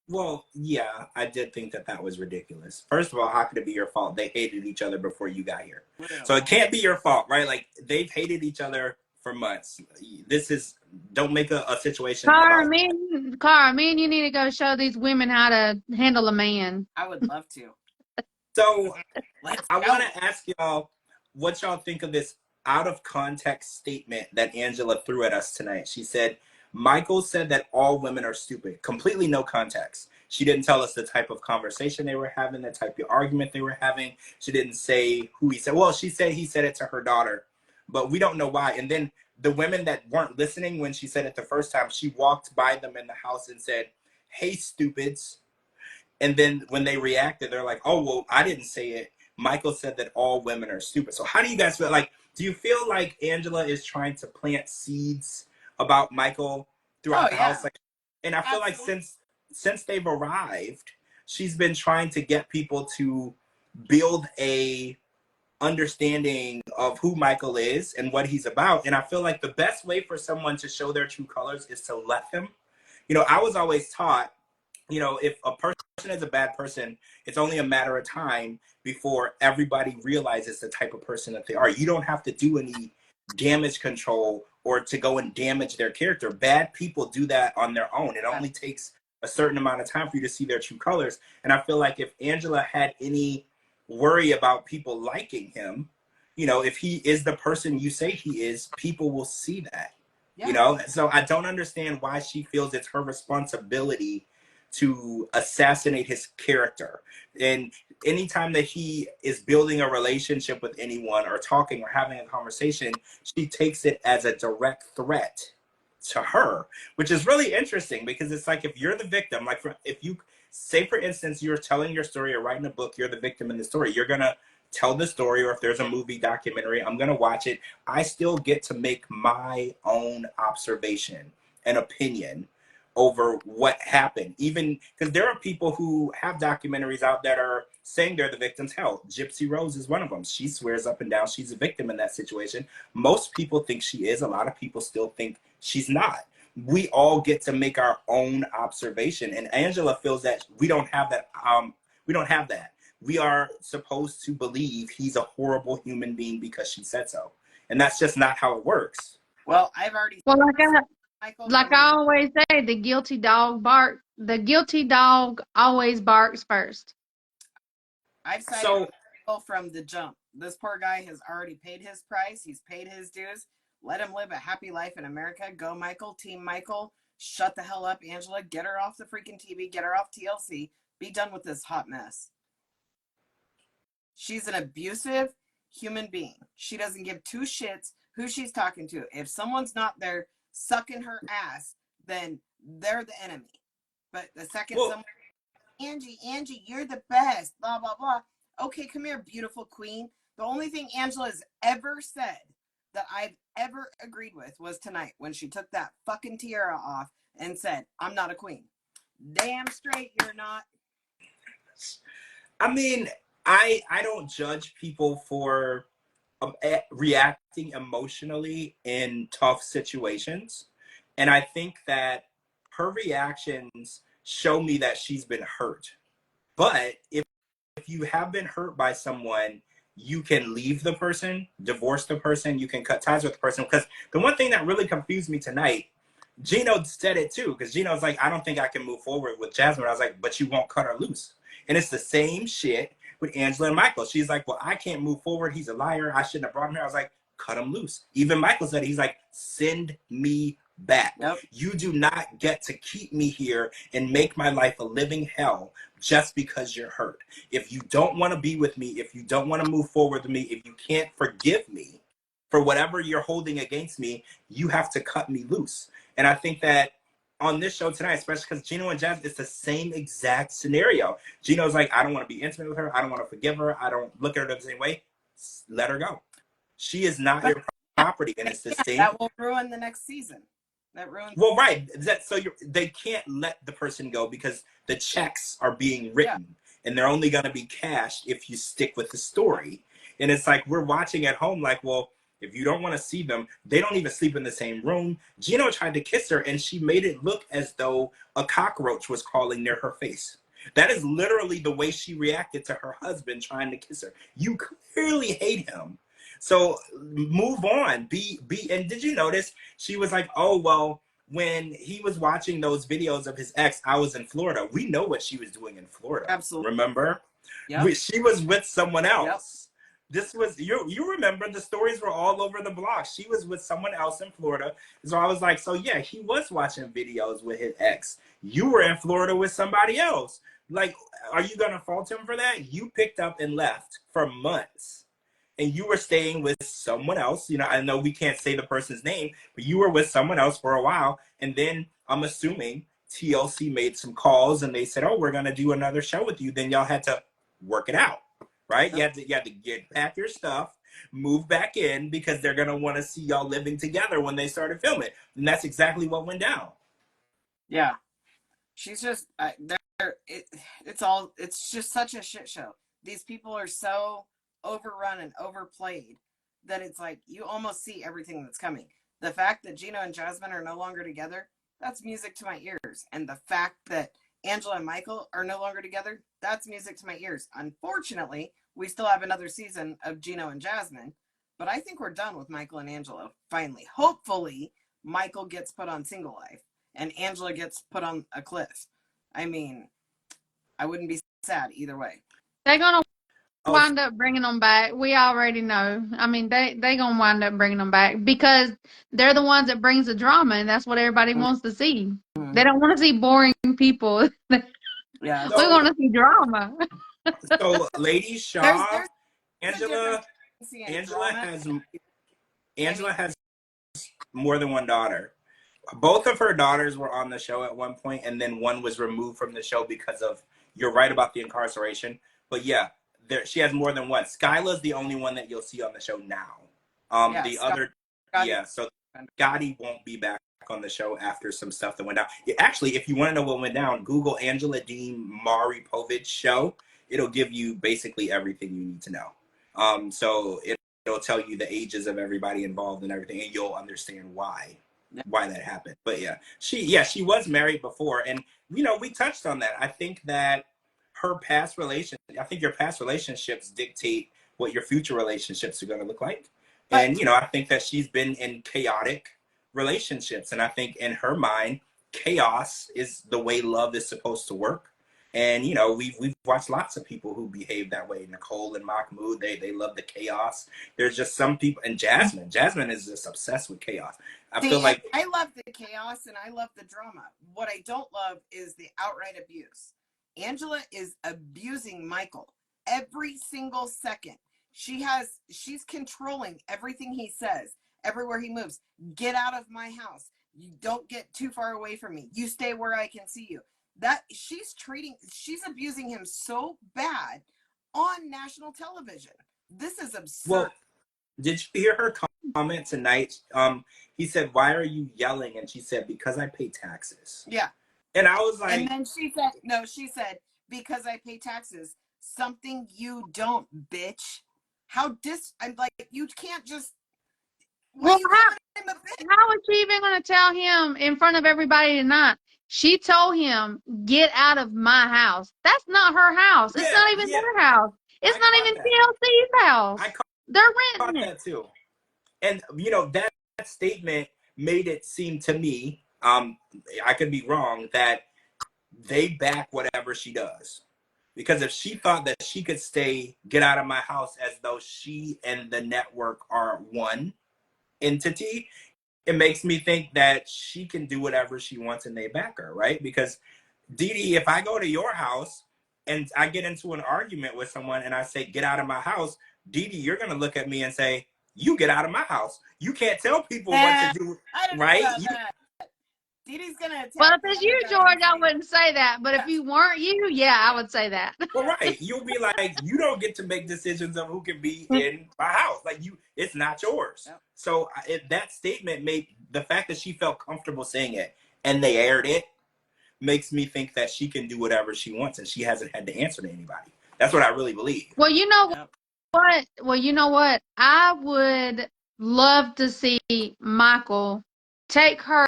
Well, yeah, I did think that was ridiculous. First of all, how could it be your fault? They hated each other before you got here. So it can't be your fault, right? Like, they've hated each other for months. Don't make a situation Cara, me and you need to go show these women how to handle a man. I would love to. So Let's I go. want to ask y'all what y'all think of this out of context statement that Angela threw at us tonight. She said, Michael said that all women are stupid. Completely no context. She didn't tell us the type of conversation they were having, the type of argument they were having. She didn't say who he said. Well, she said he said it to her daughter, but we don't know why. And then the women that weren't listening when she said it the first time, she walked by them in the house and said, hey, stupids. And then when they reacted, they're like, oh, well, I didn't say it. Michael said that all women are stupid. So how do you guys feel? Like, do you feel like Angela is trying to plant seeds about Michael throughout the house? Like, and I feel like since they've arrived, she's been trying to get people to build a understanding of who Michael is and what he's about. And I feel like the best way for someone to show their true colors is to let them. You know, I was always taught, you know, if a person is a bad person, it's only a matter of time before everybody realizes the type of person that they are. You don't have to do any damage control or to go and damage their character. Bad people do that on their own. It only takes a certain amount of time for you to see their true colors. And I feel like if Angela had any worry about people liking him, you know, if he is the person you say he is, people will see that. You know, so I don't understand why she feels it's her responsibility to assassinate his character. And anytime that he is building a relationship with anyone or talking or having a conversation, she takes it as a direct threat to her, which is really interesting, because it's like, if you're the victim, like if you say, for instance, you're telling your story or writing a book, you're the victim in the story, you're gonna tell the story, or if there's a movie documentary, I'm gonna watch it. I still get to make my own observation and opinion over what happened, even because there are people who have documentaries out that are saying they're the victims. Hell, Gypsy Rose is one of them. She swears up and down she's a victim in that situation. Most people think she is. A lot of people still think she's not. We all get to make our own observation, and Angela feels that we don't have that. We don't have that. We are supposed to believe he's a horrible human being because she said so, and that's just not how it works. Well, I've already. Well, like I always say, the guilty dog always barks first. I've sided from the jump. This poor guy has already paid his price. He's paid his dues. Let him live a happy life in America. Go, Michael. Team Michael. Shut the hell up, Angela. Get her off the freaking TV. Get her off TLC. Be done with this hot mess. She's an abusive human being. She doesn't give two shits who she's talking to. If someone's not there sucking her ass, then they're the enemy. But the second someone, Angie, you're the best, blah, blah, blah. Okay, come here, beautiful queen. The only thing Angela's ever said that I've ever agreed with was tonight, when she took that fucking tiara off and said, I'm not a queen. Damn straight you're not. I mean, I don't judge people for reacting emotionally in tough situations. And I think that her reactions show me that she's been hurt. But if you have been hurt by someone, you can leave the person, divorce the person, you can cut ties with the person. Because the one thing that really confused me tonight, Gino said it too, because Gino's like, I don't think I can move forward with Jasmine. I was like, but you won't cut her loose. And it's the same shit with Angela and Michael. She's like, well, I can't move forward. He's a liar. I shouldn't have brought him here. I was like, cut him loose. Even Michael said, he's like, send me back. Yep. You do not get to keep me here and make my life a living hell just because you're hurt. If you don't want to be with me, if you don't want to move forward with me, if you can't forgive me for whatever you're holding against me, you have to cut me loose. And I think that on this show tonight, especially because Gino and Jazz, it's the same exact scenario. Gino's like, I don't want to be intimate with her. I don't want to forgive her. I don't look at her the same way. Let her go. She is not your property, and it's the same. That will ruin the next season. That ruins. Well, right. So they can't let the person go because the checks are being written, and they're only going to be cashed if you stick with the story. And it's like we're watching at home, like, well, if you don't want to see them, they don't even sleep in the same room. Gino tried to kiss her, and she made it look as though a cockroach was crawling near her face. That is literally the way she reacted to her husband trying to kiss her. You clearly hate him. So move on. And did you notice she was like, oh, well, when he was watching those videos of his ex, I was in Florida. We know what she was doing in Florida. Absolutely. Remember? Yep. She was with someone else. Yep. This was, you remember the stories were all over the blog. She was with someone else in Florida. So I was like, so yeah, he was watching videos with his ex. You were in Florida with somebody else. Like, are you going to fault him for that? You picked up and left for months. And you were staying with someone else. You know, I know we can't say the person's name, but you were with someone else for a while. And then I'm assuming TLC made some calls and they said, oh, we're going to do another show with you. Then y'all had to work it out. Right? You had to get back your stuff, move back in, because they're going to want to see y'all living together when they started filming. And that's exactly what went down. Yeah. She's just, it's just such a shit show. These people are so overrun and overplayed that it's like you almost see everything that's coming. The fact that Gino and Jasmine are no longer together, that's music to my ears. And the fact that Angela and Michael are no longer together, that's music to my ears. Unfortunately, we still have another season of Gino and Jasmine, but I think we're done with Michael and Angela, finally. Hopefully, Michael gets put on Single Life and Angela gets put on a cliff. I mean, I wouldn't be sad either way. They're going to wind up bringing them back. We already know. I mean, they going to wind up bringing them back because they're the ones that brings the drama, and that's what everybody wants to see. Mm-hmm. They don't want to see boring people. Yeah, we want to see drama. So, Lady Shaw, Angela has more than one daughter. Both of her daughters were on the show at one point, and then one was removed from the show because of, you're right about the incarceration. But yeah, she has more than one. Skyla's the only one that you'll see on the show now. So Gotti won't be back on the show after some stuff that went down. Actually, if you want to know what went down, Google Angela Dean Maury Povich show. It'll give you basically everything you need to know. So it'll tell you the ages of everybody involved and everything, and you'll understand why that happened. But yeah, she was married before, and you know, we touched on that. I think that your past relationships dictate what your future relationships are going to look like. And you know, I think that she's been in chaotic relationships, and I think in her mind, chaos is the way love is supposed to work. And you know, we've watched lots of people who behave that way. Nicole and Mahmoud, they love the chaos. There's just some people, and Jasmine is just obsessed with chaos. I feel like I love the chaos and I love the drama. What I don't love is the outright abuse. Angela is abusing Michael every single second. She's controlling everything he says, everywhere he moves. Get out of my house. You don't get too far away from me. You stay where I can see you. That she's abusing him so bad on national television. This is absurd. Well, did you hear her comment tonight? He said, "Why are you yelling?" And she said, "Because I pay taxes." Yeah. And I was like, and then she said, "Because I pay taxes." Something you don't, bitch. I'm like, you can't just. Well, how is she even going to tell him in front of everybody tonight? She told him, "Get out of my house." That's not her house. It's not even their house. It's not even TLC's house. They're renting it. That too. And you know, that statement made it seem to me, I could be wrong, that they back whatever she does. Because if she thought that she could get out of my house as though she and the network are one entity, it makes me think that she can do whatever she wants and they back her, right? Because Dee, if I go to your house and I get into an argument with someone and I say, get out of my house, Dee, you're going to look at me and say, you get out of my house. You can't tell people what to do, I don't know right? about that. Dee Dee's going to attack. Well, if it's you, George, I wouldn't say that. But if you weren't you, yeah, I would say that. Well, right. You'll be like, you don't get to make decisions of who can be in my house. Like, it's not yours. Yep. So that statement made the fact that she felt comfortable saying it and they aired it makes me think that she can do whatever she wants and she hasn't had to answer to anybody. That's what I really believe. Well, you know what? Well, you know what? I would love to see Michael take her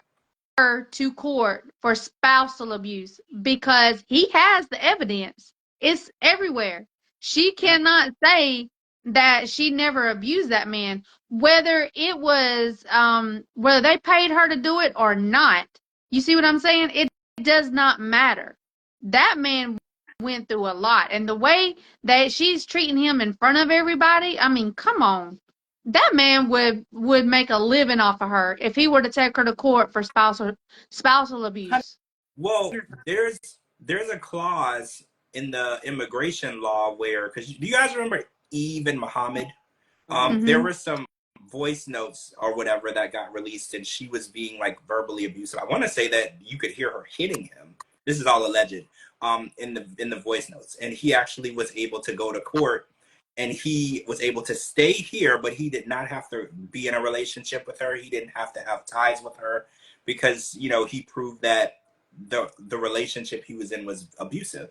to court for spousal abuse because he has the evidence. It's everywhere. She cannot say that she never abused that man, whether it was whether they paid her to do it or not. You see what I'm saying? It does not matter. That man went through a lot, and the way that she's treating him in front of everybody, I mean, come on. That man would make a living off of her if he were to take her to court for spousal abuse. Well, there's a clause in the immigration law where, because do you guys remember Eve and Muhammad? There were some voice notes or whatever that got released, and she was being like verbally abusive. I want to say that you could hear her hitting him. This is all alleged. In the voice notes, and he actually was able to go to court. And he was able to stay here, but he did not have to be in a relationship with her. He didn't have to have ties with her because, you know, he proved that the relationship he was in was abusive.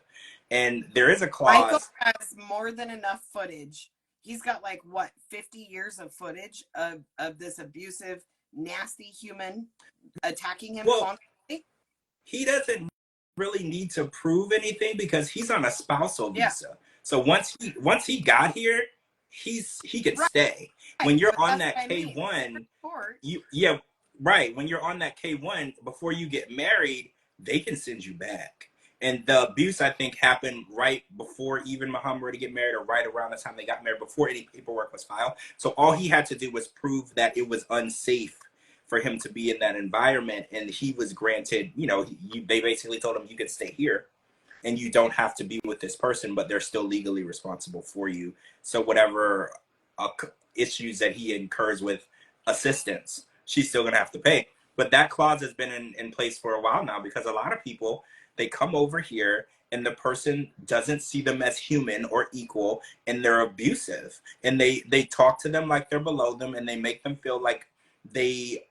And there is a clause. Michael has more than enough footage. He's got like, what, 50 years of footage of this abusive, nasty human attacking him constantly? He doesn't really need to prove anything because he's on a spousal visa. So once he got here, he could stay. When you're on that K1, when you're on that K1 before you get married, they can send you back. And the abuse, I think, happened right before even Muhammad were to get married, or right around the time they got married, before any paperwork was filed. So all he had to do was prove that it was unsafe for him to be in that environment, and he was granted, you know, they basically told him, you can stay here and you don't have to be with this person, but they're still legally responsible for you. So whatever issues that he incurs with assistance, she's still gonna have to pay. But that clause has been in place for a while now, because a lot of people, they come over here and the person doesn't see them as human or equal, and they're abusive, and they talk to them like they're below them, and they make them feel like they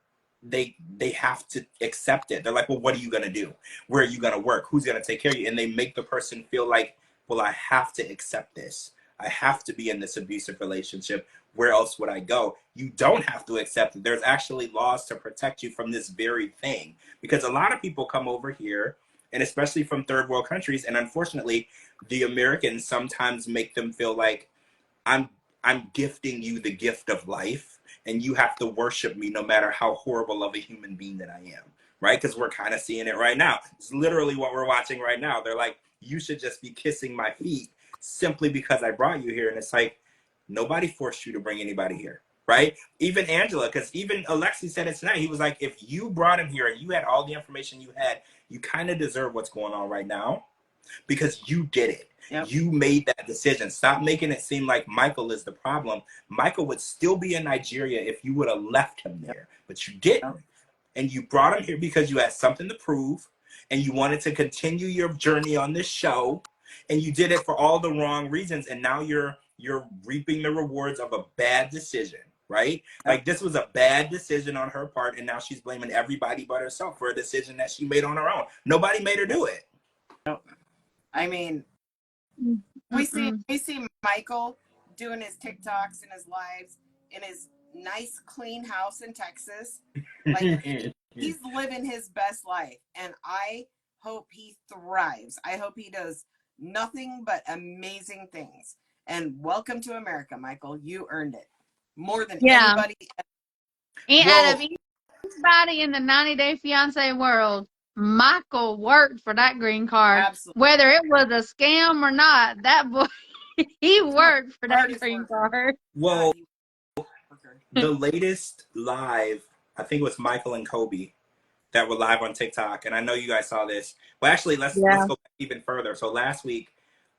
have to accept it. They're like, well, what are you going to do? Where are you going to work? Who's going to take care of you? And they make the person feel like, well, I have to accept this. I have to be in this abusive relationship. Where else would I go? You don't have to accept it. There's actually laws to protect you from this very thing, because a lot of people come over here, and especially from third world countries, and unfortunately the Americans sometimes make them feel like, I'm gifting you the gift of life, and you have to worship me no matter how horrible of a human being that I am, right? Because we're kind of seeing it right now. It's literally what we're watching right now. They're like, you should just be kissing my feet simply because I brought you here. And it's like, nobody forced you to bring anybody here, right? Even Angela, because even Alexi said it tonight. He was like, if you brought him here and you had all the information you had, you kind of deserve what's going on right now, because you did it. Yep. You made that decision. Stop making it seem like Michael is the problem. Michael would still be in Nigeria if you would have left him there, but you didn't. And you brought him here because you had something to prove, and you wanted to continue your journey on this show, and you did it for all the wrong reasons. And now you're reaping the rewards of a bad decision, right? Like, this was a bad decision on her part, and now she's blaming everybody but herself for a decision that she made on her own. Nobody made her do it. I mean, we see Michael doing his TikToks and his lives in his nice, clean house in Texas. Like, he's living his best life, and I hope he thrives. I hope he does nothing but amazing things. And welcome to America, Michael. You earned it more than anybody. And out of anybody in the 90-Day Fiancé world, Michael worked for that green card. Absolutely. Whether it was a scam or not, that boy, he worked for that green card. Well, the latest live, I think it was Michael and Kobe that were live on TikTok, and I know you guys saw this. Well, actually, let's Yeah. go back even further. So last week,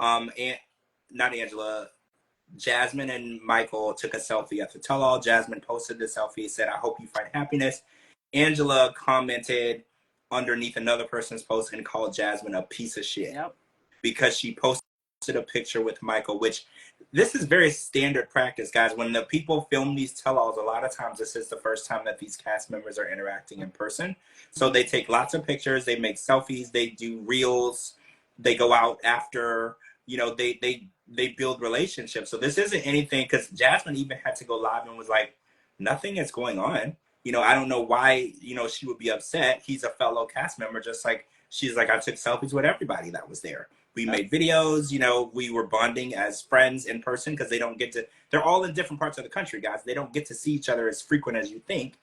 not Angela, Jasmine and Michael took a selfie at the tell-all. Jasmine posted the selfie, said, "I hope you find happiness." Angela commented underneath another person's post and called Jasmine a piece of shit. Yep. Because she posted a picture with Michael, which this is very standard practice, guys. When the people film these tell-alls, a lot of times this is the first time that these cast members are interacting in person. So they take lots of pictures, they make selfies, they do reels, they go out after, you know, they build relationships. So this isn't anything, because Jasmine even had to go live and was like, nothing is going on. You know, I don't know why, you know, she would be upset. He's a fellow cast member, just like she's like, I took selfies with everybody that was there. We made videos, you know, we were bonding as friends in person, because they don't get to, they're all in different parts of the country, guys. They don't get to see each other as frequent as you think.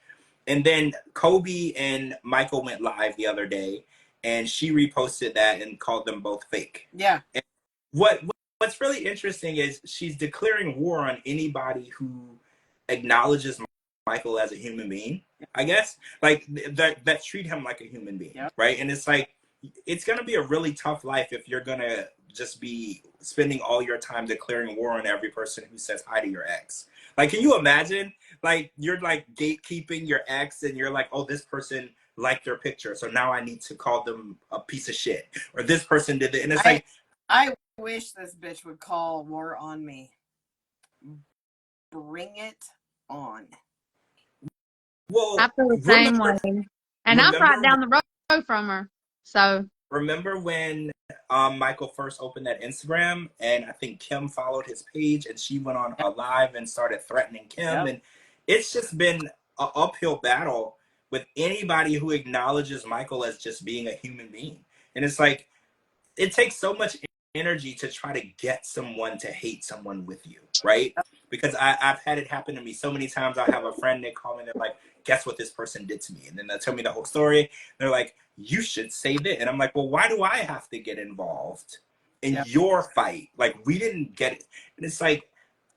And then Kobe and Michael went live the other day, and she reposted that and called them both fake. Yeah. And what's really interesting is she's declaring war on anybody who acknowledges Michael as a human being, I guess, like that treat him like a human being, right? And it's like, it's going to be a really tough life if you're going to just be spending all your time declaring war on every person who says hi to your ex. Like, can you imagine, like, you're like gatekeeping your ex, and you're like, oh, this person liked their picture, so now I need to call them a piece of shit, or this person did it. And it's like, I wish this bitch would call war on me. Bring it on. well, I feel the same way. And I'm right down the road from her. So remember when Michael first opened that Instagram, and I think Kim followed his page, and she went on a live and started threatening Kim. And it's just been an uphill battle with anybody who acknowledges Michael as just being a human being. And it's like, it takes so much energy to try to get someone to hate someone with you, right? Because I've had it happen to me so many times. I have a friend, they call me, they're like, guess what this person did to me? And then they'll tell me the whole story. They're like, you should say that. And I'm like, well, why do I have to get involved in your fight? Like, we didn't get it. And it's like,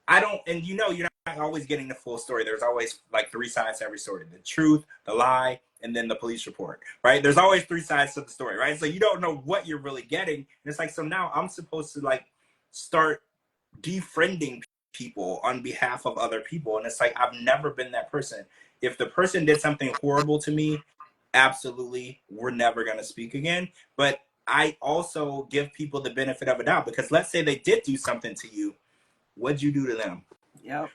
I don't, and you know, you're not always getting the full story. There's always like 3 sides to every story: the truth, the lie, and then the police report, right? There's always 3 sides to the story, right? So you don't know what you're really getting. And it's like, so now I'm supposed to like start defriending people on behalf of other people. And it's like, I've never been that person. If the person did something horrible to me, absolutely, we're never going to speak again. But I also give people the benefit of a doubt, because let's say they did do something to you. What'd you do to them?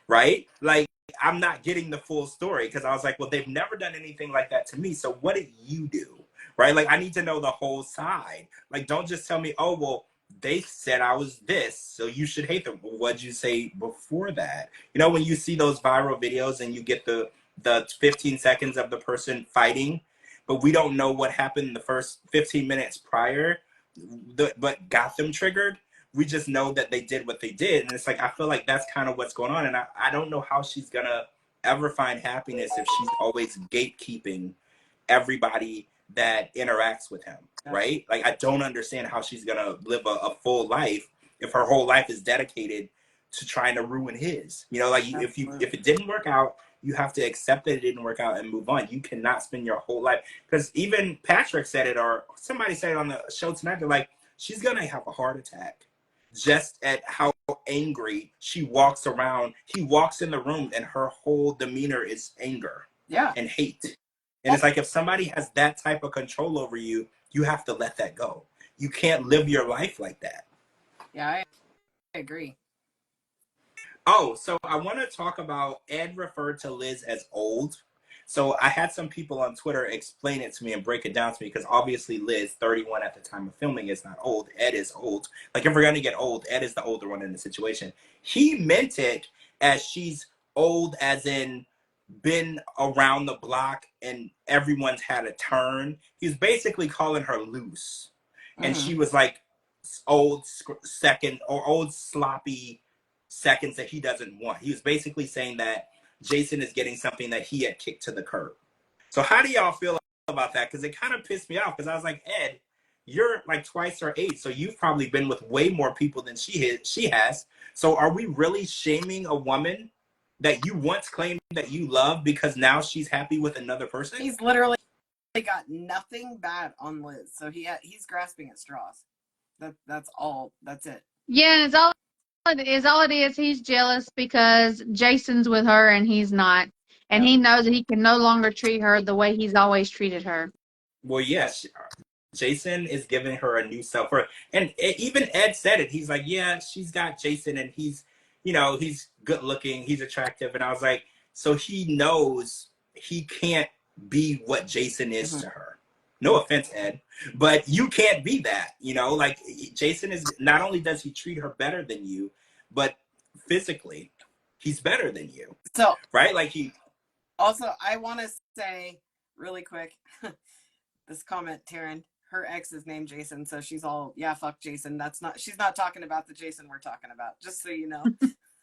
Right? Like, I'm not getting the full story, because I was like, well, they've never done anything like that to me. So what did you do? Right? Like, I need to know the whole side. Like, don't just tell me, oh, well, they said I was this, so you should hate them. Well, what'd you say before that? You know, when you see those viral videos and you get the 15 seconds of the person fighting, but we don't know what happened in the first 15 minutes prior, but got them triggered. We just know that they did what they did. And it's like, I feel like that's kind of what's going on. And I don't know how she's going to ever find happiness if she's always gatekeeping everybody that interacts with him, right? Like, I don't understand how she's going to live a full life if her whole life is dedicated to trying to ruin his. You know, like, if it didn't work out, you have to accept that it didn't work out and move on. You cannot spend your whole life, because even Patrick said it, or somebody said it on the show tonight, they're like, she's going to have a heart attack just at how angry she walks around. He walks in the room and her whole demeanor is anger and hate. And it's like, if somebody has that type of control over you, you have to let that go. You can't live your life like that. Yeah, I agree. Oh, so I want to talk about, Ed referred to Liz as old. So I had some people on Twitter explain it to me and break it down to me, because obviously Liz, 31 at the time of filming, is not old. Ed is old. Like, if we're going to get old, Ed is the older one in the situation. He meant it as she's old, as in been around the block and everyone's had a turn. He's basically calling her loose. And she was like old second, or old sloppy seconds that he doesn't want. He was basically saying that Jason is getting something that he had kicked to the curb. So how do y'all feel about that? Because it kind of pissed me off, because I was like, Ed, you're like twice her age, so you've probably been with way more people than she has. So are we really shaming a woman that you once claimed that you love because now she's happy with another person? He's literally got nothing bad on Liz, so he's grasping at straws. That's all. That's it. Yeah, and it's all it is. He's jealous because Jason's with her and he's not, and he knows that he can no longer treat her the way he's always treated her. Well, yes, Jason is giving her a new self worth, and even Ed said it. He's like, yeah, she's got Jason, and he's, you know, he's good looking, he's attractive, and I was like, so he knows he can't be what Jason is to her. No offense, Ed, but you can't be that. You know, like Jason is, not only does he treat her better than you, but physically, he's better than you. So right, like he. Also, I want to say really quick, this comment, Taryn, her ex is named Jason, so she's all, yeah, fuck Jason. She's not talking about the Jason we're talking about, just so you know.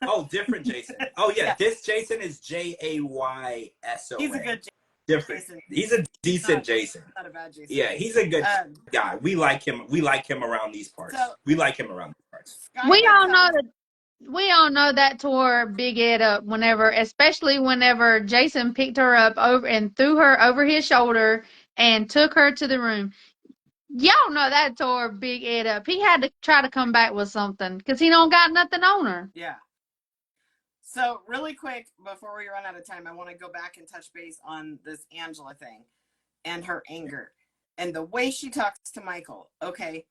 Oh, different Jason. Oh yeah, this Jason is Jayson. He's a good Jason. Different. He's a decent Jason. Not a bad Jason. Yeah, he's a good guy. We like him. We like him around these parts. We like him around these parts. We all know that tore Big Ed up especially whenever Jason picked her up over and threw her over his shoulder and took her to the room. Y'all know that tore Big Ed up. He had to try to come back with something because he don't got nothing on her. Yeah. So really quick, before we run out of time, I want to go back and touch base on this Angela thing and her anger and the way she talks to Michael. Okay.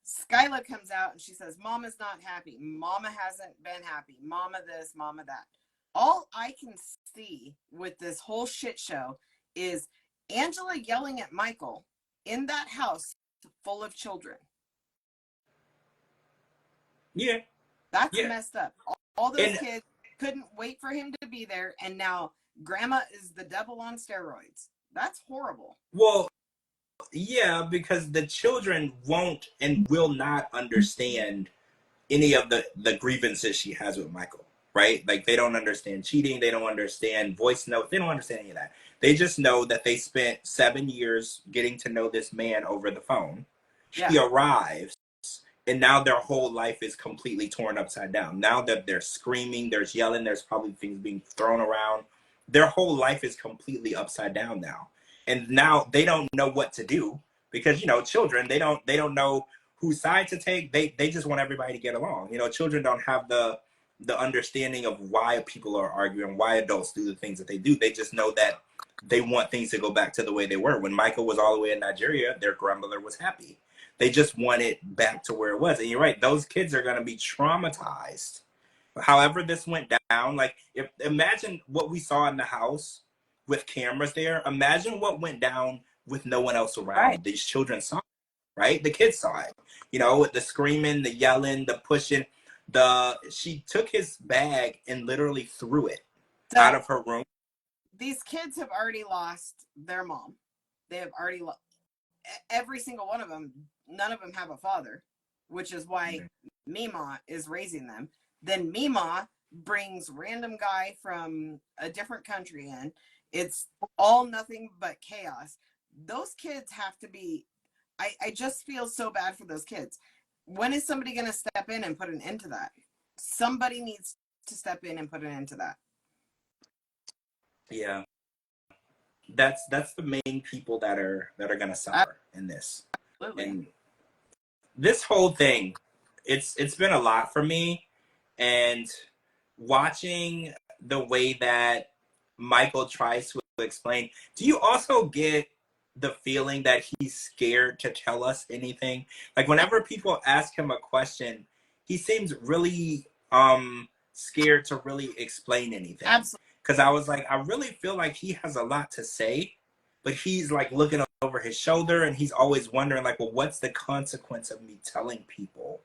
Skyla comes out and she says, Mama's not happy. Mama hasn't been happy. Mama this, Mama that. All I can see with this whole shit show is Angela yelling at Michael in that house full of children. Yeah. That's messed up. All those kids couldn't wait for him to be there, and now grandma is the devil on steroids. That's horrible. Well, yeah, because the children won't and will not understand any of the grievances she has with Michael, right? Like, they don't understand cheating. They don't understand voice notes. They don't understand any of that. They just know that they spent 7 years getting to know this man over the phone. He arrives, and now their whole life is completely torn upside down. Now that they're screaming, there's yelling, there's probably things being thrown around. Their whole life is completely upside down now. And now they don't know what to do because, you know, children, they don't know whose side to take. They just want everybody to get along. You know, children don't have the understanding of why people are arguing, why adults do the things that they do. They just know that they want things to go back to the way they were. When Michael was all the way in Nigeria, their grandmother was happy. They just want it back to where it was. And you're right, those kids are going to be traumatized. However this went down, like, imagine what we saw in the house with cameras there. Imagine what went down with no one else around. Right. These children saw it, right? The kids saw it. You know, with the screaming, the yelling, the pushing. She took his bag and literally threw it out of her room. These kids have already lost their mom. They have already lost every single one of them. None of them have a father, which is why Mima is raising them. Then Mima brings random guy from a different country in. It's all nothing but chaos. Those kids have to be, I just feel so bad for those kids. When is somebody going to step in and put an end to that? Somebody needs to step in and put an end to that. Yeah. That's the main people that are going to suffer in this. Absolutely. And this whole thing, it's been a lot for me, and watching the way that Michael tries to explain. Do you also get the feeling that he's scared to tell us anything? Like, whenever people ask him a question, he seems really scared to really explain anything. Absolutely. Because I was like, I really feel like he has a lot to say, but he's like looking over his shoulder, and he's always wondering, like, well, what's the consequence of me telling people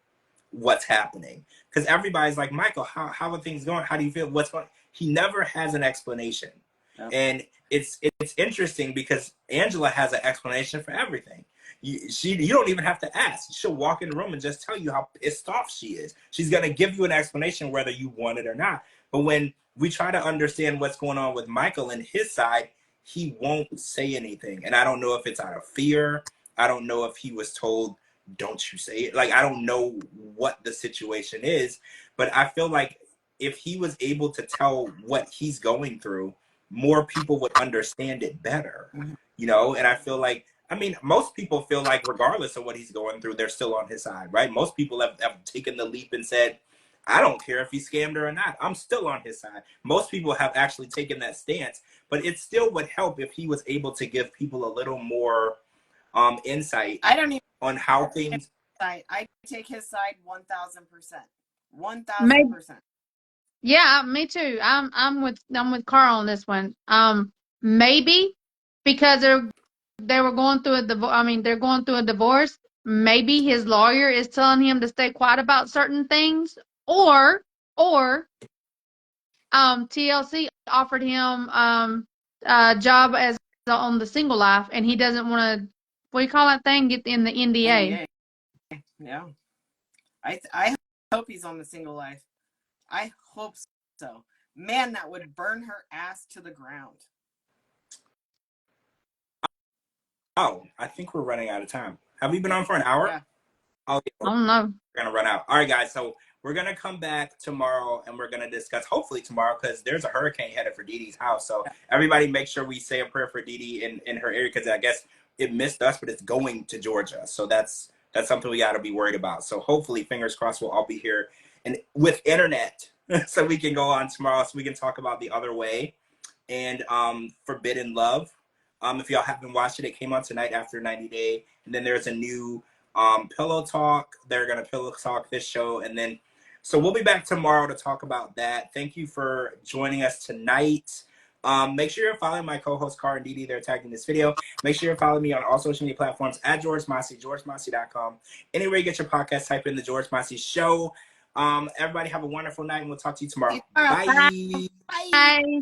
what's happening? Because everybody's like, Michael, how are things going? How do you feel? What's going on? He never has an explanation. Yep. And it's interesting because Angela has an explanation for everything. You don't even have to ask. She'll walk in the room and just tell you how pissed off she is. She's going to give you an explanation whether you want it or not. But when we try to understand what's going on with Michael and his side, he won't say anything. And I don't know if it's out of fear. I don't know if he was told, don't you say it. Like, I don't know what the situation is, but I feel like if he was able to tell what he's going through, more people would understand it better, you know? And I feel like, I mean, most people feel like regardless of what he's going through, they're still on his side, right? Most people have taken the leap and said, I don't care if he scammed her or not. I'm still on his side. Most people have actually taken that stance, but it still would help if he was able to give people a little more insight on how things. I take his side 1,000%. 1,000%. Yeah, me too. I'm with Carl on this one. Maybe because they were going through a divorce. I mean, they're going through a divorce. Maybe his lawyer is telling him to stay quiet about certain things, or TLC offered him a job as on the Single Life, and he doesn't want to. What do you call that thing? Get in the NDA. Yeah. I hope he's on the Single Life. I hope so. Man, that would burn her ass to the ground. Oh, I think we're running out of time. Have we been on for an hour? Yeah. Oh, yeah, I don't know. we're gonna run out. All right, guys. So we're gonna come back tomorrow, and we're gonna discuss, hopefully tomorrow, because there's a hurricane headed for Dee Dee's house. So everybody, make sure we say a prayer for Dee Dee in her area, because I guess it missed us, but it's going to Georgia. So that's something we got to be worried about. So hopefully, fingers crossed, we'll all be here and with internet, so we can go on tomorrow, so we can talk about The Other Way and Forbidden Love. If y'all haven't watched it, it came on tonight after 90 Day. And then there's a new Pillow Talk. They're going to Pillow Talk this show. And then, so we'll be back tomorrow to talk about that. Thank you for joining us tonight. Make sure you're following my co-host, Car and Dee Dee. They're tagging this video. Make sure you're following me on all social media platforms at George Mossey, georgemossey.com. Anywhere you get your podcast, type in The George Mossey Show. Everybody have a wonderful night, and we'll talk to you tomorrow. Bye. Bye.